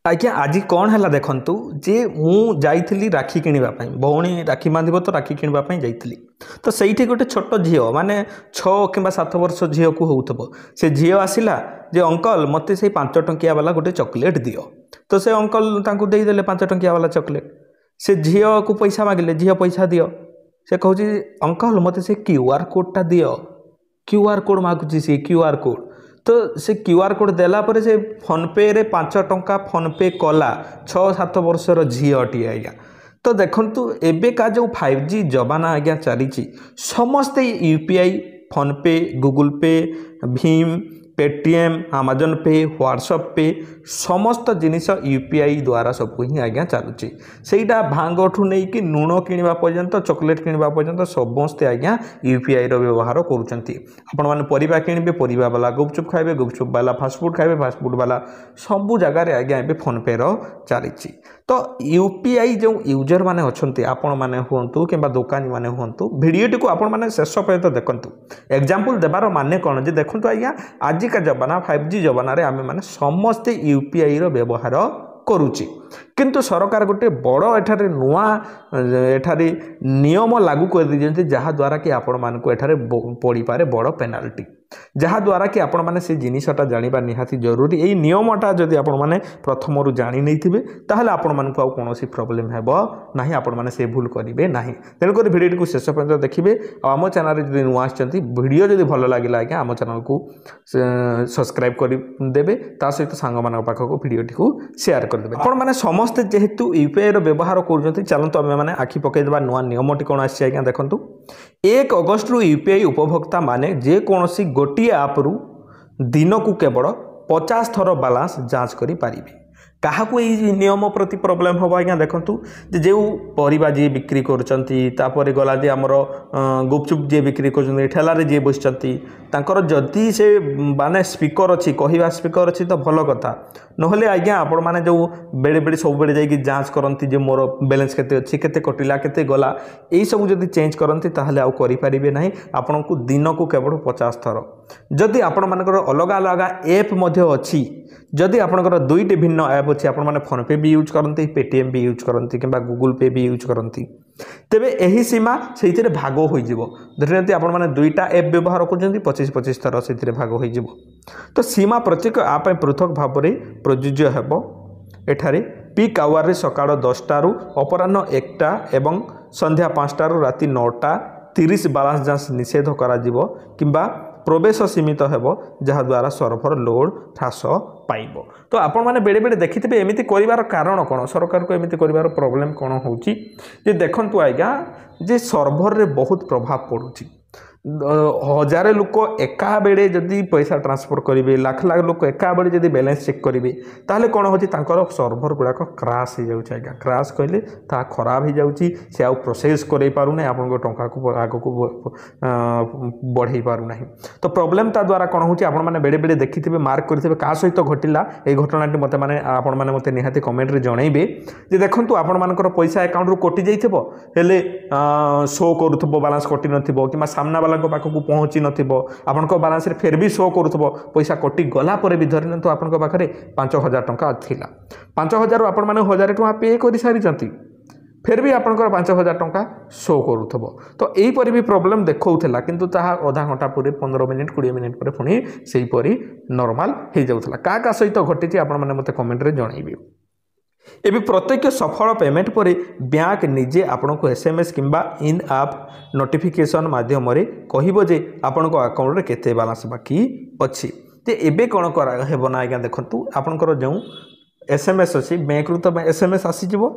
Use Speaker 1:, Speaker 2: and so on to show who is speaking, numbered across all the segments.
Speaker 1: आज्ञा आज कौन है देखु जे मुझे राखी किणापी भौणी राखी बांध तो राखी किणापी जाइली तो सही गोटे छोट झी माने 6 कि 7 वर्ष झी को हो से झी आसला जे अंकल मत से 5 टंकिया वाला गोटे चॉकलेट दियो तो से अंकल देदेले 5 टंकिया वाला चॉकलेट से झी को पैसा मागिले झी पैसा दियो से कहूँ अंकल मत से क्यूआर कोडटा दियो क्यूआर कोड मागुची सी क्यूआर कोड तो से क्यूआर कोड देला पर से फोन पे रे 5 टंका फोन पे कला 6-7 वर्षर झीटी आज्ञा तो देखु एबे का जो 5G जमाना आज्ञा चली समस्ते यूपीआई फोन पे गूगल पे भीम पेटीएम अमेजन पे व्हाट्सएप पे समस्त जिनिस यूपीआई द्वारा सब ही आज्ञा चलुची सेटा भांगठू नहीं कि लुण किणवा पर्यंत चॉकलेट किणवा पर्यंत समस्ते आज्ञा यूपीआई रो व्यवहार करूछंती आपण माने परिबा किणबे परिबा वाला गुपचुप खाइबे गुपचुप वाला फास्टफूड खाइबे फास्टफूड वाला सबु जगह रे आज्ञा एबे फोन पे रो चलीची तो यूपीआई जो यूजर माने अछंती आपण माने हुंतु किबा दुकानी माने हुंतु वीडियोटी को आपण माने शेष पर्यंत देखंतु एग्जांपल देबार माने कोन जे देखंतु आज्ञा आज का जमाना 5G जमाना रे आमे माने समस्ते यूपीआई रो व्यवहार करूची किंतु सरकार गोटे बड़ एठारे नुआ एठारे नियम लागू कर दिजंती जहा द्वारा कि आपण मानको एठारे पड़ी पारे बड़ पेनाल्टी जहा द्वारा कि आपण माने से जिनिसटा जानिबा निहाती जरूरी एई नियमटा जदि आपण माने प्रथमरु जानि नै थिबे ताहले आपण मानको कोनोसी प्रॉब्लम हेबो नाही आपण माने से भूल करिवे नाही तेन कर वीडियो को शेष पर्यंत देखिबे आ हम चैनल रे जदि नुआ आछंती वीडियो जदि भलो लागिला आज्ञा हम चैनल को सब्सक्राइब कर देबे ता सहित सांग मानक पाखको वीडियो को शेयर कर देबे आपण माने समस्त जेहेतु यूपीआई रो व्यवहार करूजंती चलंतु हम माने आखि पकै देबा नुआ नियमटी कोन आछि आज्ञा देखंतु 1 अगस्त रु यूपीआई उपभोक्ता माने जे कोनोसी गोटी आप रु दिन को केवल 50 थर बालांस जांच करि पारिबे क्या नियम प्रति प्रोब्लेम हम आज्ञा देखु जो परिबा जी बिक्री कर गला जी आमर गुपचुप जी बिक्री कर ठेलारे जी बसती जदि से माने स्पीकर अच्छी कहवा स्पीकर अच्छी तो भल कथा नहले आज्ञा आपण मैंने जो बेले बेले सब बेले जाइए जांच करती जे मोर बैलेंस केते अच्छी केते कटिला केते गला यही सब जदि चेंज करती ताहले आउ करिपारिबे नाही आपण को दिन को केवल 50 थर जदि आपण मानकर अलग अलग ऐप मध्य अच्छी जदि आपंकर दुईटी भिन्न ऐप अच्छी आपण माने फोन पे भी यूज करती पेटीएम भी यूज करती कि गूगल पे भी यूज करती तेबे एही सीमा से भाग हो धरती आपण माने दुईटा ऐप व्यवहार कर 25-25 थर से भाग हो तो सीमा प्रत्येक आप पृथक भाव में प्रযোज्य हेब एठारे पीक आवर रे सकाळ 10टा रु अपराह्न 1टा एवं संध्या 5टा रु राति 9टा 30 बालांस जांच निषेध करा जिवो किंबा प्रवेश सीमित हेबो जहा द्वारा सर्भर लोड ह्रास पाइबो तो आपण माने बेले बेले देखिथिबे एमिति करिवार कारण कोन सरकार को एमिति करिवार प्रॉब्लम कोन होउची जे देखंतु आज्ञा जे सर्भर रे बहुत प्रभाव पडुची हजारे लोक एका बेले जदि पैसा ट्रांसफर करेंगे लाख लाख लोक एका बेले जदि बैलेंस चेक करेंगे ताहले कौन होची तांकर सर्भर गुड़ाक क्राश हो जाउची आज्ञा क्राश कहले ता खराब हो जाउची से आउ प्रोसेस करै पारु नै आपन टंका को आगो को बढ़ई पारु नाही तो प्रॉब्लम ता द्वारा कौन होची आपन माने बेले बेले देखिथिबे मार्क करथिबे का सहित घटिला ए घटनाटी मते माने आपन माने मते निहाती कमेंट रे जणाइबे जे देखंतु आपन मानकर पैसा अकाउंट रो कटि जाइथिबो हेले शो करूथबो बैलेंस कटि नथिबो किमा सामना पाखक पहुँची नपण बालांस फेर भी शो करूब पैसा कटि गला भी धरी नियंतु आपण पाखे 5,000 टंका थिला 5,000 आपण मैंने 1,000 टंका पे कर सारी फिर भी आपंकर 5,000 टंका शो करूब तो यहीपरि भी प्रोब्लेम देखा किंतु ताहा आधा घंटा पूरे 15 मिनिट 20 मिनिट पर पुणी से नॉर्मल हो जाऊला क्या सहित घटी आपण मैंने मत कमेंट रे जनइबे एबे प्रत्येक सफल पेमेंट पर बैंक निजे आपण को एसएमएस किंबा इन ऐप नोटिफिकेशन माध्यम रे कहिबो जे आपण को अकाउंट रे केते बैलेंस बाकी अछि जे एबे कोन करा हेबो ना आज्ञा देखंतु आपनकर जो एसएमएस अच्छी बैंक रु तो एसएमएस आसीजिवो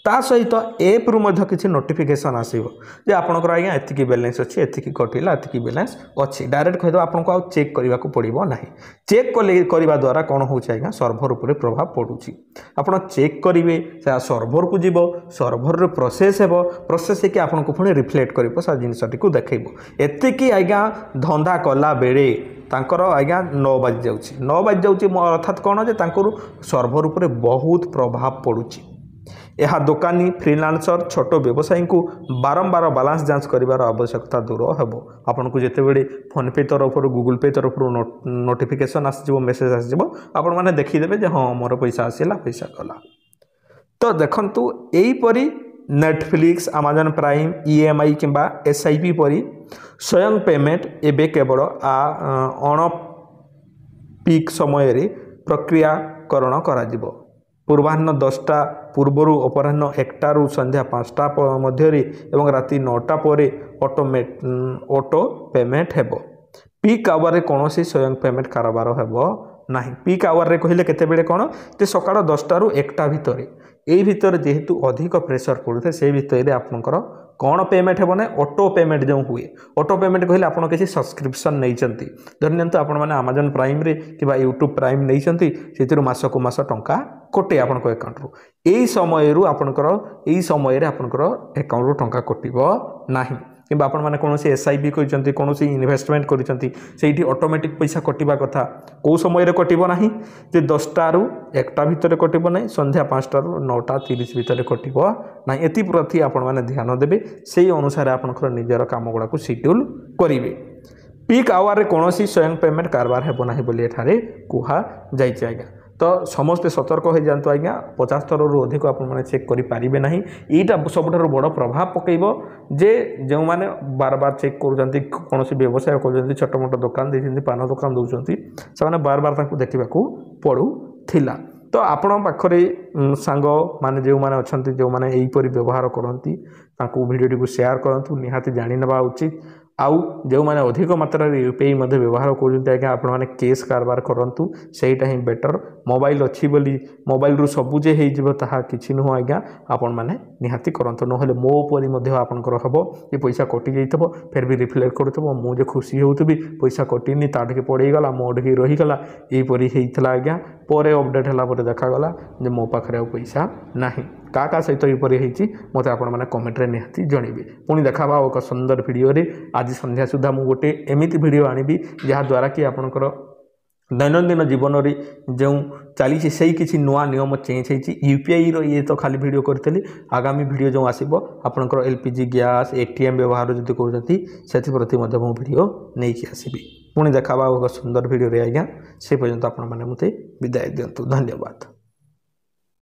Speaker 1: ता सहित एप रु मध्य किछि नोटिफिकेशन आसीबो जे आपनकर आज्ञा एतिकी बैलेंस अछि एतिकी कटिला एतिकी बैलेंस अछि डायरेक्ट कहिदो आपनको आ चेक करबा को पड़िबो नाही चेक करबा द्वारा कोन होछि आज्ञा सर्भर ऊपर प्रभाव पडुछि आपण चेक करिवे से सर्भर को जीवो सर्भर रे प्रोसेस हेबो प्रोसेस के आपनको पुणी रिफ्लेक्ट करबो सा जिनिसटी को देखैबो एतिकी आज्ञा धंधा कला बेले तांकर आज्ञा 9 बाजी जाउछि 9 बाजी जाउछि अर्थात कोन जे तांकर सर्भर ऊपर बहुत प्रभाव पडुछि यह दोकानी फ्रीलांसर छोट व्यवसायी को बारंबार बालांस जांच करिवार आवश्यकता दूर हेब। आपन को जेतेबेले फोन पे तरफ गूगल पे तरफ नोटिफिकेशन आसजिवो मेसेज आसजिवो आपण माने देखिदेबे जे हाँ मोर पैसा आसिला पैसा गला। तो देखंतु एई परी नेटफ्लिक्स अमेजन प्राइम ईएमआई किंबा एसआईपी परी स्वयं पेमेंट एबे केवल अण पीक समय रे प्रक्रियाकरण कराजिवो। पूर्वाह्न 10टा पूर्वर अपराह्न 1टा रु संध्या 5टा मध्य एवं राति 9टा पर ऑटो पेमेंट हेबो। पीक आवर रे कौन स्वयं पेमेंट कारोबार हेबो नाही। पीक आवर रे कहले केते बेले कोन जे सकाळ 10टा रु 1टा भितर एई भितर जेहेतु अधिक प्रेशर पड़े से भितर आपंकर कौन पेमेंट हेबो ना ऑटो पेमेंट जो हुए। ऑटो पेमेंट कहले आपन किसी सब्सक्रिप्शन नहीं धरनियंतु आपण माने अमेजन प्राइम रे किबा यूट्यूब प्राइम नहीं से मास को मास टंका कटे आपन अकाउंट रु एई समय रु आपनकर एई समय रे आपनकर अकाउंट रु टंका कटिबो नाही। कि आपण मैंने कौन एसआईपी कर कौन इन्वेस्टमेंट कर ऑटोमेटिक पैसा कटिबा कथा कौ समय कटिबो नाही जे 10टा रु 1टा भितर कटिबो नाही संध्या 5टा रु 9टा 30 भितर कटिबो नाही। एति प्रति आपण माने ध्यान देबे सेही अनुसार आपनकर निजर काम गुडा को शेड्यूल करिवे। पीक आवर रे कौन स्वयं पेमेंट कारबार हेबो नाही बोली एठारे कुहा जाइछि आज्ञा। तो समस्ते सतर्क हो जातु आज्ञा 50 थर रु अधिक आपने चेक करें ना। यहाँ सबुठ बड़ प्रभाव पकईब जे जो मैंने बार बार चेक कर कौन व्यवसाय कर छोट मोट दुकान देती पान दुकान दौरान से बार बार देखा पड़ूला। तो आपण पाखरे सांग माने जो मैंने अच्छा जो मैंने यहीपरी व्यवहार करती भिडियो को शेयर करूँ निहाती जाणीना उचित। आउ जो मैंने अधिक मात्रा यूपीआई व्यवहार कर आपने कैश कारबार करूँ सहीटा ही बेटर। मोबाइल अच्छी बोली मोबाइल रु सबुजे हो किसी नुह आज्ञा आपण मैंने निहाती करंतु नहले मो परी आपंकर हम ये पैसा कटि जाइए फिर भी रिफ्लेक्ट करूँ मुझे खुशी होती पैसा कटिनी ताटिके पड़ेगला मोटिके रहीगला यहीपरी होता आज्ञा। पर अपडेट है देखागला जे मो पाखे पैसा नाही का सहित यहीपरी होती मत आपण मैंने कमेंट रे निहाती जनइबे। पुणी देखा एक सुंदर वीडियो रे आज संध्या सुधा मु गोटे एमिति वीडियो आनिबी जहाँ द्वारा कि आपणकर दैनंदिन जीवन में जो चली से किसी नुआ नियम चेंज होती यूपीआई रो ये तो खाली वीडियो करी। आगामी वीडियो जो आसो आपणकर एलपीजी गैस एटीएम व्यवहार जब करती प्रति वीडियो नहीं आसबि। पुणी देखा एक सुंदर वीडियो रे आज्ञा से पर्यंत आपण मैंने मते विदाय दिंतु। धन्यवाद।